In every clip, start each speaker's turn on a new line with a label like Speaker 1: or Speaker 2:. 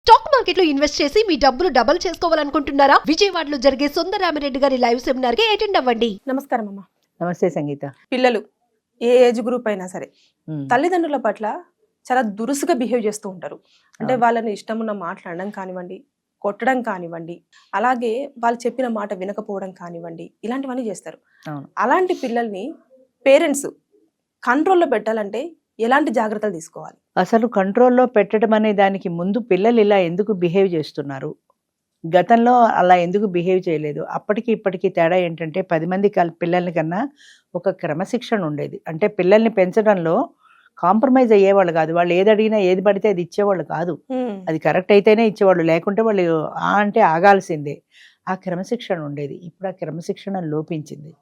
Speaker 1: Stock మార్కెట్లో invest చేసి మీ డబ్బులు డబుల్ చేసుకోవాలనుకుంటున్నారా? విజయవాడలో జరిగే సుందరరామిరెడ్డి గారి లైవ్ సెమినార్ కి అటెండ్ అవ్వండి.
Speaker 2: నమస్కారం అమ్మ.
Speaker 3: నమస్తే సంగీత.
Speaker 2: పిల్లలు ఏ ఏజ్ గ్రూప్ అయినా సరే తల్లిదండ్రుల పట్ల చాలా దురుసుగా బిహేవ్ చేస్తూ ఉంటారు. అంటే వాళ్ళని ఇష్టం ఉన్న మాట్లాడడం కానివ్వండి, కొట్టడం కానివ్వండి, అలాగే వాళ్ళు చెప్పిన మాట వినకపోవడం కానివ్వండి, ఇలాంటివన్నీ చేస్తారు. అలాంటి పిల్లల్ని పేరెంట్స్ కంట్రోల్లో పెట్టాలంటే ఎలాంటి జాగ్రత్తలు తీసుకోవాలి?
Speaker 3: అసలు కంట్రోల్లో పెట్టడం అనే దానికి ముందు పిల్లలు ఇలా ఎందుకు బిహేవ్ చేస్తున్నారు, గతంలో అలా ఎందుకు బిహేవ్ చేయలేదు, అప్పటికి ఇప్పటికి తేడా ఏంటంటే 10 మంది పిల్లల్ని కన్నా ఒక క్రమశిక్షణ ఉండేది. అంటే పిల్లల్ని పెంచడంలో కాంప్రమైజ్ అయ్యేవాళ్ళు కాదు. వాళ్ళు ఏది అడిగినా ఏది పడితే అది ఇచ్చేవాళ్ళు కాదు. అది కరెక్ట్ అయితేనే ఇచ్చేవాళ్ళు, లేకుంటే వాళ్ళు అంటే ఆగాల్సిందే. ఆ క్రమశిక్షణ ఉండేది. ఇప్పుడు ఆ క్రమశిక్షణ లోపించింది.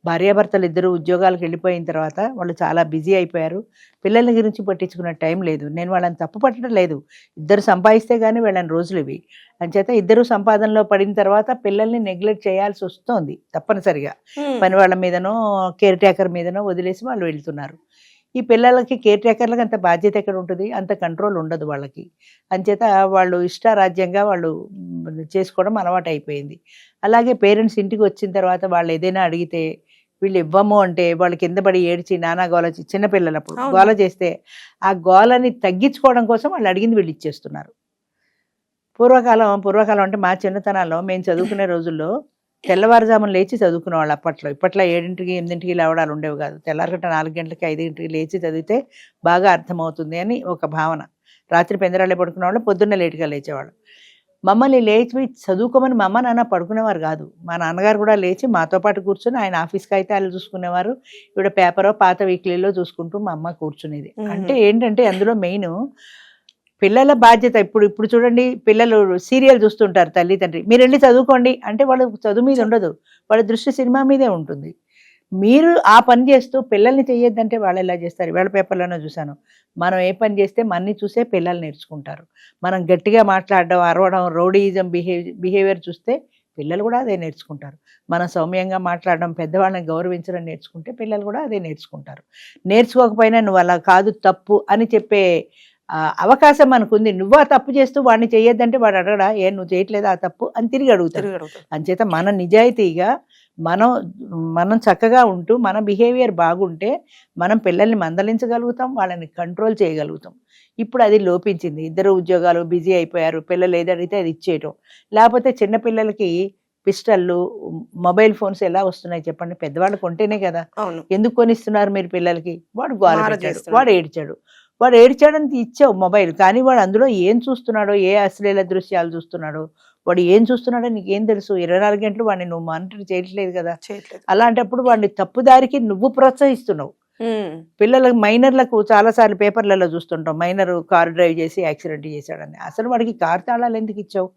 Speaker 3: భార్యాభర్తలు ఇద్దరు ఉద్యోగాలకు వెళ్ళిపోయిన తర్వాత వాళ్ళు చాలా బిజీ అయిపోయారు. పిల్లల గురించి పట్టించుకునే టైం లేదు. నేను వాళ్ళని తప్పు పట్టడం లేదు, ఇద్దరు సంపాదిస్తే కానీ వెళ్ళని రోజులు ఇవి. అంచేత ఇద్దరు సంపాదనలో పడిన తర్వాత పిల్లల్ని నెగ్లెక్ట్ చేయాల్సి వస్తుంది తప్పనిసరిగా. పని వాళ్ళ మీదనో కేర్ టేకర్ మీదనో వదిలేసి వాళ్ళు వెళ్తున్నారు. ఈ పిల్లలకి కేర్ టేకర్లకు అంత బాధ్యత ఎక్కడ ఉంటుంది, అంత కంట్రోల్ ఉండదు వాళ్ళకి. అంచేత వాళ్ళు ఇష్టారాజ్యంగా వాళ్ళు చేసుకోవడం అలవాటు అయిపోయింది. అలాగే పేరెంట్స్ ఇంటికి వచ్చిన తర్వాత వాళ్ళు ఏదైనా అడిగితే వీళ్ళు ఇవ్వము అంటే వాళ్ళు కింద పడి ఏడ్చి నానా గోల, చిన్నపిల్లలప్పుడు గోల చేస్తే ఆ గోలని తగ్గించుకోవడం కోసం వాళ్ళు అడిగింది వీళ్ళు ఇచ్చేస్తున్నారు. పూర్వకాలం అంటే మా చిన్నతనాల్లో మేము చదువుకునే రోజుల్లో తెల్లవారుజామున లేచి చదువుకునే వాళ్ళు అప్పట్లో. ఇప్పట్లో 7ంటికి 8ంటికి లేవడాలు ఉండేవి కాదు. తెల్లారగట్ట 4 గంటలకి 5ంటికి లేచి చదివితే బాగా అర్థమవుతుంది అని ఒక భావన. రాత్రి పెందరాళ్ళే పడుకునే వాళ్ళు, పొద్దున్న లేటుగా లేచేవాళ్ళు. మమ్మల్ని లేచి చదువుకోమని మా అమ్మ నాన్న పడుకునేవారు కాదు. మా నాన్నగారు కూడా లేచి మాతో పాటు కూర్చొని ఆయన ఆఫీస్కి అయితే వాళ్ళు చూసుకునేవారు, ఇవిడ పేపరో పాత వీక్లీలో చూసుకుంటూ మా అమ్మ కూర్చునేది. అంటే ఏంటంటే అందులో మెయిన్ పిల్లల బాధ్యత. ఇప్పుడు చూడండి, పిల్లలు సీరియల్ చూస్తుంటారు, తల్లి తండ్రి మీరు వెళ్ళి చదువుకోండి అంటే వాళ్ళు చదువు మీద ఉండదు, వాళ్ళ దృష్టి సినిమా మీదే ఉంటుంది. మీరు ఆ పని చేస్తూ పిల్లల్ని చెయ్యొద్దంటే వాళ్ళు ఎలా చేస్తారు? వీళ్ళ పేపర్లోనే చూశాను, మనం ఏ పని చేస్తే మనని చూసే పిల్లలు నేర్చుకుంటారు. మనం గట్టిగా మాట్లాడడం, అరవడం, రౌడీయిజం బిహేవియర్ చూస్తే పిల్లలు కూడా అదే నేర్చుకుంటారు. మనం సౌమ్యంగా మాట్లాడడం, పెద్దవాళ్ళని గౌరవించడం నేర్చుకుంటే పిల్లలు కూడా అదే నేర్చుకుంటారు. నేర్చుకోకపోయినా నువ్వు అలా కాదు తప్పు అని చెప్పే అవకాశం మనకుంది. నువ్వు ఆ తప్పు చేస్తూ వాడిని చేయొద్దంటే వాడు అడగడా, ఏ నువ్వు చేయట్లేదు ఆ తప్పు అని తిరిగి అడుగుతాడు. అంచేత మన నిజాయితీగా మనం చక్కగా ఉంటూ మన బిహేవియర్ బాగుంటే మనం పిల్లల్ని మందలించగలుగుతాం, వాళ్ళని కంట్రోల్ చేయగలుగుతాం. ఇప్పుడు అది లోపించింది. ఇద్దరు ఉద్యోగాలు బిజీ అయిపోయారు, పిల్లలు ఏది అడిగితే అది ఇచ్చేయటం. లేకపోతే చిన్నపిల్లలకి పిస్టళ్ళు, మొబైల్ ఫోన్స్ ఎలా వస్తున్నాయి చెప్పండి? పెద్దవాళ్ళు కొంటేనే కదా. ఎందుకు కొనిస్తున్నారు మీరు పిల్లలకి? వాడు గోల పెట్టాడు, వాడు ఏడ్చాడని ఇచ్చావు మొబైల్, కానీ వాడు అందులో ఏం చూస్తున్నాడో, ఏ అశ్లీల దృశ్యాలు చూస్తున్నాడో, వాడు ఏం చూస్తున్నాడో నీకేం తెలుసు? 24 గంటలు వాడిని నువ్వు మానిటర్ చేయట్లేదు కదా. అలాంటప్పుడు వాడిని తప్పుదారికి నువ్వు ప్రోత్సహిస్తున్నావు. పిల్లలకు, మైనర్లకు చాలాసార్లు పేపర్లలో చూస్తుంటాం, మైనర్ కారు డ్రైవ్ చేసి యాక్సిడెంట్ చేశాడని. అసలు వాడికి కారు తాళాలు ఎందుకు ఇచ్చావు?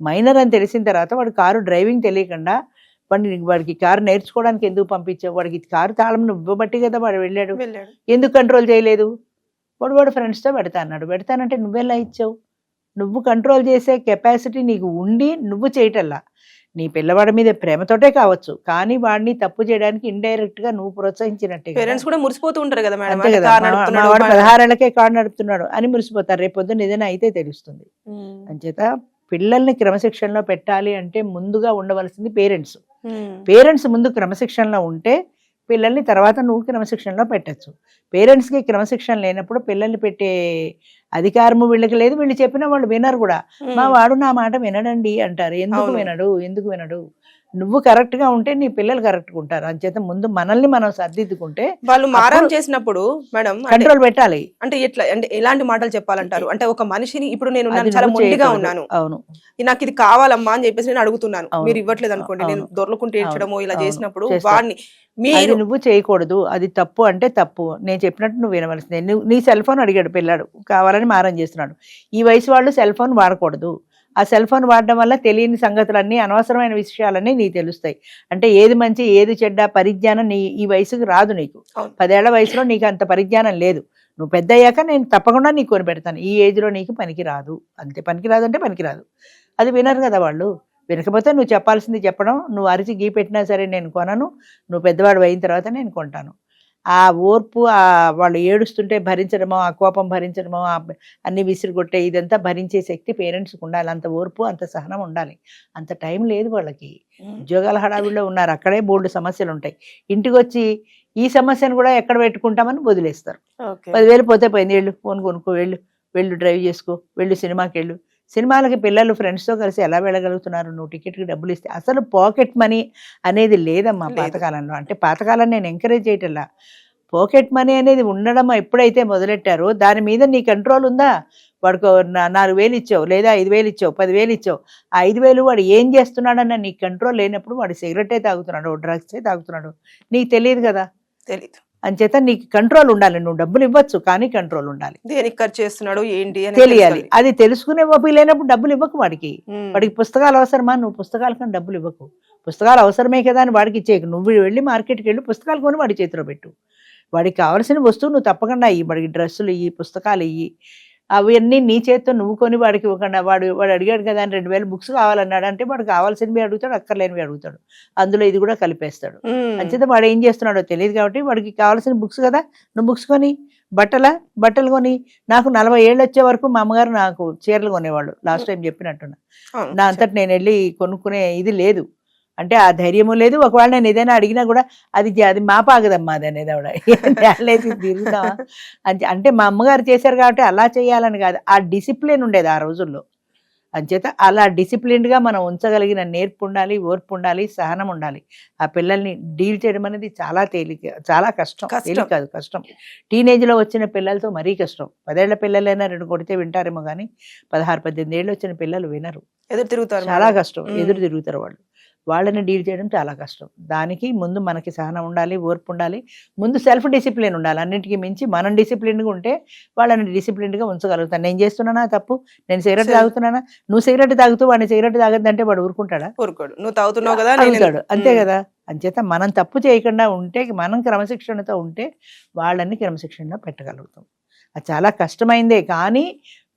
Speaker 3: మైనర్ అని తెలిసిన తర్వాత వాడు కారు డ్రైవింగ్ తెలియకుండా వాడికి కారు నేర్చుకోవడానికి ఎందుకు పంపించావు? వాడికి కారు తాళం ఇవ్వబట్టి కదా వాడు వెళ్ళాడు. ఎందుకు కంట్రోల్ చేయలేదు? వాడు ఫ్రెండ్స్తో పెడతానంటే నువ్వెలా ఇచ్చావు? నువ్వు కంట్రోల్ చేసే కెపాసిటీ నీకు ఉండి నువ్వు చేయటల్లా. నీ పిల్లవాడి మీద ప్రేమతోటే కావచ్చు, కానీ వాడిని తప్పు చేయడానికి ఇండైరెక్ట్ గా నువ్వు ప్రోత్సహించినట్టే.
Speaker 2: పేరెంట్స్ కూడా మురిసిపోతూ ఉంటారు కదా,
Speaker 3: అంతే కదా, మా వాడు 16 ఏళ్లకే కారు నడుపుతున్నాడు అని మురిసిపోతారు. రేపు పొద్దున్న ఏదైనా అయితే తెలుస్తుంది. అంచేత పిల్లల్ని క్రమశిక్షణలో పెట్టాలి అంటే ముందుగా ఉండవలసింది పేరెంట్స్ ముందు క్రమశిక్షణలో ఉంటే పిల్లల్ని తర్వాత నువ్వు క్రమశిక్షణలో పెట్టచ్చు. పేరెంట్స్కి క్రమశిక్షణ లేనప్పుడు పిల్లల్ని పెట్టే అధికారము వీళ్ళకి లేదు. వీళ్ళు చెప్పిన వాళ్ళు వినరు కూడా. మా వాడు నా మాట వినడండి అంటారు. ఎందుకు వినడు? నువ్వు కరెక్ట్ గా ఉంటే నీ పిల్లలు కరెక్ట్గా ఉంటారు. అంచేత ముందు మనల్ని మనం సర్దిద్దుకుంటే
Speaker 2: వాళ్ళు మారం చేసినప్పుడు మేడం
Speaker 3: కంట్రోల్ పెట్టాలి.
Speaker 2: అంటే ఎట్లా, అంటే ఎలాంటి మాటలు చెప్పాలంటారు? అంటే ఒక మనిషిని ఇప్పుడు నేను చాలా మొండిగా ఉన్నాను, అవును నాకు ఇది కావాలమ్మా అని చెప్పేసి నేను అడుగుతున్నాను, మీరు ఇవ్వట్లేదు అనుకోండి, నేను దొరలకుంటే ఏడ్చడమో ఇలా చేసినప్పుడు వాడిని
Speaker 3: మీరు నువ్వు చేయకూడదు, అది తప్పు అంటే తప్పు, నేను చెప్పినట్టు నువ్వు వినవలసిందే. నీ సెల్ ఫోన్ అడిగాడు పిల్లాడు, కావాలని మారం చేస్తున్నాడు. ఈ వయసు వాళ్ళు సెల్ ఫోన్ వాడకూడదు. ఆ సెల్ ఫోన్ వాడడం వల్ల తెలియని సంగతులన్నీ, అనవసరమైన విషయాలన్నీ నీకు తెలుస్తాయి. అంటే ఏది మంచి ఏది చెడ్డ పరిజ్ఞానం ఈ వయసుకు రాదు. నీకు 10 ఏళ్ల వయసులో నీకు అంత పరిజ్ఞానం లేదు. నువ్వు పెద్ద అయ్యాక నేను తప్పకుండా నీకు కొని పెడతాను, ఈ ఏజ్లో నీకు పనికి రాదు. అంతే, పనికిరాదు అంటే పనికిరాదు. అది వినరు కదా వాళ్ళు. వినకపోతే నువ్వు చెప్పాల్సింది చెప్పడం, నువ్వు అరిచి గీ పెట్టినా సరే నేను కొనను, నువ్వు పెద్దవాడు అయిన తర్వాత నేను కొంటాను. ఆ ఓర్పు, వాళ్ళు ఏడుస్తుంటే భరించడమో, ఆ కోపం భరించడమో, అన్ని విసిరిగొట్టే ఇదంతా భరించే శక్తి పేరెంట్స్కి ఉండాలి. అంత ఓర్పు, అంత సహనం ఉండాలి. అంత టైం లేదు వాళ్ళకి. ఉద్యోగాల హడావిడిలో ఉన్నారు, అక్కడే బోల్డ్ సమస్యలు ఉంటాయి. ఇంటికి వచ్చి ఈ సమస్యను కూడా ఎక్కడ పెట్టుకుంటామని వదిలేస్తారు. 10,000 పోతే పోయింది, వెళ్ళు ఫోన్ కొనుక్కో, వెళ్ళు డ్రైవ్ చేసుకో, వెళ్ళు సినిమాకి వెళ్ళు. సినిమాలకి పిల్లలు ఫ్రెండ్స్తో కలిసి ఎలా వెళ్ళగలుగుతున్నారు? నువ్వు టికెట్కి డబ్బులు ఇస్తే. అసలు పాకెట్ మనీ అనేది లేదమ్మా పాతకాలంలో. అంటే పాతకాలం నేను ఎంకరేజ్ చేయటంలా, పాకెట్ మనీ అనేది ఉండడం ఎప్పుడైతే మొదలెట్టారో దాని మీద నీ కంట్రోల్ ఉందా? వాడికి 4,000 ఇచ్చావు, లేదా 5,000 ఇచ్చావు, 10,000 ఇచ్చావు, ఆ 5,000 వాడు ఏం చేస్తున్నాడన్న నీ కంట్రోల్ లేనప్పుడు వాడు సిగరెటే తాగుతున్నాడు, డ్రగ్సే తాగుతున్నాడు, నీకు తెలియదు కదా.
Speaker 2: తెలీదు.
Speaker 3: అంచేత నీకు కంట్రోల్ ఉండాలి. నువ్వు డబ్బులు ఇవ్వచ్చు, కానీ కంట్రోల్ ఉండాలి.
Speaker 2: దేనికి ఖర్చు చేస్తున్నాడు ఏంటి అని
Speaker 3: తెలియాలి. అది తెలుసుకునే ఓపిక లేనప్పుడు డబ్బులు ఇవ్వకు వాడికి. వాడికి పుస్తకాలు అవసరమా? నువ్వు పుస్తకాల కన్నా డబ్బులు ఇవ్వకు. పుస్తకాలు అవసరమే కదా అని వాడికి ఇచ్చేయకు. నువ్వు వెళ్ళి మార్కెట్కి వెళ్ళి పుస్తకాలు కొని వాడి చేతిలో పెట్టు. వాడికి కావాల్సిన వస్తువు నువ్వు తప్పకుండా ఇయ్యి. వాడికి డ్రెస్సులు ఇయ్యి, పుస్తకాలు ఇయ్యి, అవన్నీ నీ చేతితో నువ్వు కొని వాడికి ఇవ్వకుండా. వాడు అడిగాడు కదా అని 2,000 బుక్స్ కావాలన్నాడు అంటే వాడు కావాల్సినవి అడుగుతాడు, అక్కర్లేనివి అడుగుతాడు. అందులో ఇది కూడా కలిపేస్తాడు. అంచేత వాడు ఏం చేస్తున్నాడో తెలియదు కాబట్టి వాడికి కావాల్సిన బుక్స్ కదా, నువ్వు బుక్స్ కొని, బట్టలు కొని. నాకు 40 ఏళ్ళు వచ్చే వరకు మా అమ్మగారు నాకు చీరలు కొనేవాళ్ళు. లాస్ట్ టైం చెప్పినట్టున్నా. నా అంతటి నేను వెళ్ళి కొనుక్కునే ఇది లేదు. అంటే ఆ ధైర్యము లేదు. ఒకవేళ నేను ఏదైనా అడిగినా కూడా అది మాపాగదమ్మా అది అనేది ఆవిడ తిరుగుతావా అంటే మా అమ్మగారు చేశారు కాబట్టి అలా చేయాలని కాదు, ఆ డిసిప్లిన్ ఉండేది ఆ రోజుల్లో. అంచేత అలా డిసిప్లిన్డ్గా మనం ఉంచగలిగిన నేర్పు ఉండాలి, ఓర్పు ఉండాలి, సహనం ఉండాలి. ఆ పిల్లల్ని డీల్ చేయడం అనేది చాలా తేలిక, చాలా కష్టం. తేలిక కాదు, కష్టం. టీనేజ్లో వచ్చిన పిల్లలతో మరీ కష్టం. 10 ఏళ్ల పిల్లలైనా 2 కొడితే వింటారేమో కానీ 16, 18 ఏళ్ళు వచ్చిన పిల్లలు వినరు,
Speaker 2: ఎదురు తిరుగుతారు.
Speaker 3: చాలా కష్టం, ఎదురు తిరుగుతారు వాళ్ళు. వాళ్ళని డీల్ చేయడం చాలా కష్టం. దానికి ముందు మనకి సహనం ఉండాలి, ఓర్పు ఉండాలి, ముందు సెల్ఫ్ డిసిప్లిన్ ఉండాలి. అన్నింటికి మించి మనం డిసిప్లిన్గా ఉంటే వాళ్ళని డిసిప్లిన్గా ఉంచగలుగుతాను. నేను చేస్తున్నానా తప్పు? నేను సిగరెట్ తాగుతున్నానా? నువ్వు సిగరెట్ తాగుతూ వాడిని సిగరెట్ తాగద్దంటే వాడు ఊరుకుంటాడా?
Speaker 2: ఊరుకోడు. నువ్వు తాగుతున్నావు కదా
Speaker 3: తాగుతాడు, అంతే కదా. అంచేత మనం తప్పు చేయకుండా ఉంటే, మనం క్రమశిక్షణతో ఉంటే వాళ్ళని క్రమశిక్షణలో పెట్టగలుగుతాం. అది చాలా కష్టమైందే, కానీ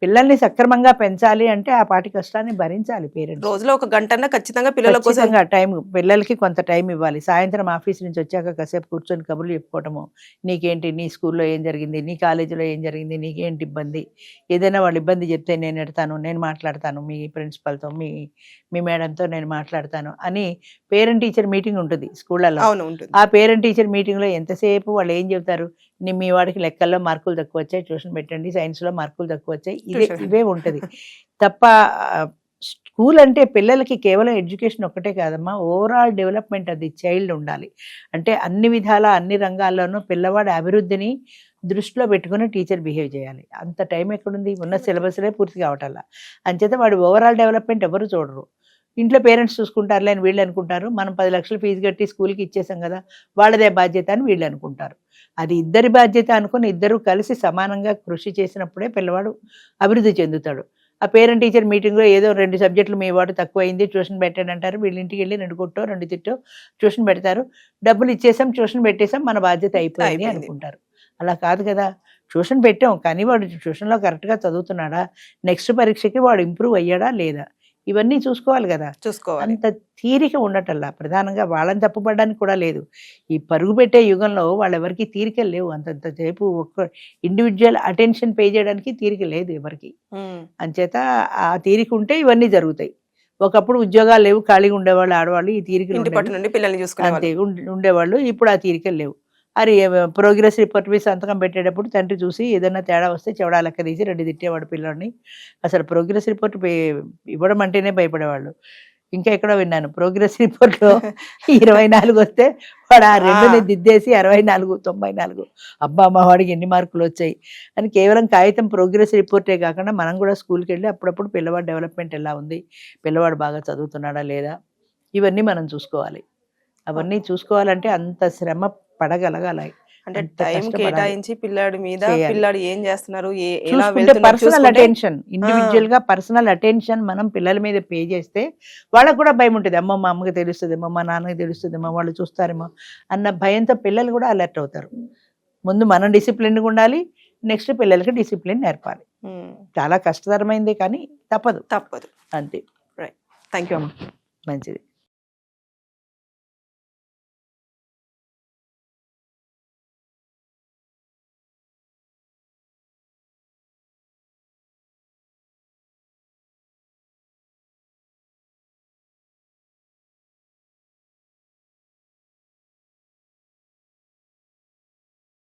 Speaker 3: పిల్లల్ని సక్రమంగా పెంచాలి అంటే ఆ పాటి కష్టాన్ని భరించాలి పేరెంట్స్.
Speaker 2: రోజులో 1 గంట ఖచ్చితంగా పిల్లల కోసం
Speaker 3: టైం, పిల్లలకి కొంత టైం ఇవ్వాలి. సాయంత్రం ఆఫీస్ నుంచి వచ్చాక కాసేపు కూర్చొని కబుర్లు చెప్పుకోవటము. నీకేంటి, నీ స్కూల్లో ఏం జరిగింది, నీ కాలేజీలో ఏం జరిగింది, నీకేంటి ఇబ్బంది, ఏదైనా వాళ్ళు ఇబ్బంది చెప్తే నేను ఎడతాను, నేను మాట్లాడతాను, మీ ప్రిన్సిపల్తో, మీ మేడంతో నేను మాట్లాడతాను అని పేరెంట్ టీచర్ మీటింగ్ ఉంటుంది స్కూళ్ళలో. ఆ పేరెంట్ టీచర్ మీటింగ్లో ఎంతసేపు వాళ్ళు ఏం చెప్తారు? మీ వాడికి లెక్కల్లో మార్కులు తక్కువ వచ్చాయి, ట్యూషన్ పెట్టండి, సైన్స్లో మార్కులు తక్కువ వచ్చాయి, ఇవే ఉంటుంది తప్ప. స్కూల్ అంటే పిల్లలకి కేవలం ఎడ్యుకేషన్ ఒక్కటే కాదమ్మా, ఓవరాల్ డెవలప్మెంట్ అది చైల్డ్ ఉండాలి. అంటే అన్ని విధాల, అన్ని రంగాల్లోనూ పిల్లవాడి అభివృద్ధిని దృష్టిలో పెట్టుకుని టీచర్ బిహేవ్ చేయాలి. అంత టైం ఎక్కడుంది? ఉన్న సిలబస్లే పూర్తి కావటల్లా. అంచేత వాడి ఓవరాల్ డెవలప్మెంట్ ఎవరు చూడరు. ఇంట్లో పేరెంట్స్ చూసుకుంటారులే అని వీళ్ళు అనుకుంటారు. మనం 10 లక్షలు ఫీజు కట్టి స్కూల్కి ఇచ్చేసాం కదా, వాళ్ళదే బాధ్యత అని వీళ్ళు అనుకుంటారు. అది ఇద్దరి బాధ్యత అనుకుని ఇద్దరు కలిసి సమానంగా కృషి చేసినప్పుడే పిల్లవాడు అభివృద్ధి చెందుతాడు. ఆ పేరెంట్ టీచర్ మీటింగ్లో ఏదో 2 సబ్జెక్టులు మీ వాడు తక్కువైంది, ట్యూషన్ పెట్టండి అంటారు. వీళ్ళ ఇంటికి వెళ్ళి 2 కొట్టో 2 తిట్టో ట్యూషన్ పెడతారు. డబ్బులు ఇచ్చేసాం, ట్యూషన్ పెట్టేసాం, మన బాధ్యత అయిపోయింది అనుకుంటారు. అలా కాదు కదా. ట్యూషన్ పెట్టాం, కానీ వాడు ట్యూషన్లో కరెక్ట్గా చదువుతున్నాడా, నెక్స్ట్ పరీక్షకి వాడు ఇంప్రూవ్ అయ్యాడా లేదా, ఇవన్నీ చూసుకోవాలి కదా. అంత తీరిక ఉండటల్లా. ప్రధానంగా వాళ్ళని తప్పుపడడానికి కూడా లేదు. ఈ పరుగు పెట్టే యుగంలో వాళ్ళెవరికి తీరిక లేవు. అంతసేపు ఒక్క ఇండివిజువల్ అటెన్షన్ పే చేయడానికి తీరిక లేదు ఎవరికి. అంచేత ఆ తీరిక ఉంటే ఇవన్నీ జరుగుతాయి. ఒకప్పుడు ఉద్యోగాలు లేవు, ఖాళీగా ఉండేవాళ్ళు ఆడవాళ్ళు, ఈ తీరిక అంతే ఉండేవాళ్ళు. ఇప్పుడు ఆ తీరికలు లేవు. అరే ప్రోగ్రెస్ రిపోర్ట్ మీద సంతకం పెట్టేటప్పుడు తండ్రి చూసి ఏదైనా తేడా వస్తే చెవడా లెక్క తీసి 2 తిట్టేవాడు పిల్లల్ని. అసలు ప్రోగ్రెస్ రిపోర్ట్ ఇవ్వడం అంటేనే భయపడేవాళ్ళు. ఇంకా ఎక్కడో విన్నాను, ప్రోగ్రెస్ రిపోర్ట్లో 24 వస్తే వాడు ఆ 2ని దిద్దేసి 64, 94, అబ్బా మా వాడికి ఎన్ని మార్కులు వచ్చాయి అని. కేవలం కాగితం ప్రోగ్రెస్ రిపోర్టే కాకుండా మనం కూడా స్కూల్కి వెళ్ళి అప్పుడప్పుడు పిల్లవాడు డెవలప్మెంట్ ఎలా ఉంది, పిల్లవాడు బాగా చదువుతున్నాడా లేదా, ఇవన్నీ మనం చూసుకోవాలి. అవన్నీ చూసుకోవాలంటే అంత శ్రమ పడగలగాలి.
Speaker 2: అంటే టైం కేటాయించి పిల్లాడి మీద, పిల్లాడు ఏం చేస్తున్నారు,
Speaker 3: పర్సనల్ అటెన్షన్, ఇండివిజువల్ గా పర్సనల్ అటెన్షన్ మనం పిల్లల మీద పే చేస్తే వాళ్ళకు కూడా భయం ఉంటుంది. అమ్మో మా అమ్మకి తెలుస్తుందేమో, మా నాన్నకి తెలుస్తుందేమో, వాళ్ళు చూస్తారేమో అన్న భయంతో పిల్లలు కూడా అలర్ట్ అవుతారు. ముందు మనం డిసిప్లిన్గా ఉండాలి, నెక్స్ట్ పిల్లలకి డిసిప్లిన్ నేర్పాలి. చాలా కష్టతరమైంది కానీ తప్పదు.
Speaker 2: అంతే. రైట్, థ్యాంక్ యూ అమ్మ.
Speaker 3: మంచిది.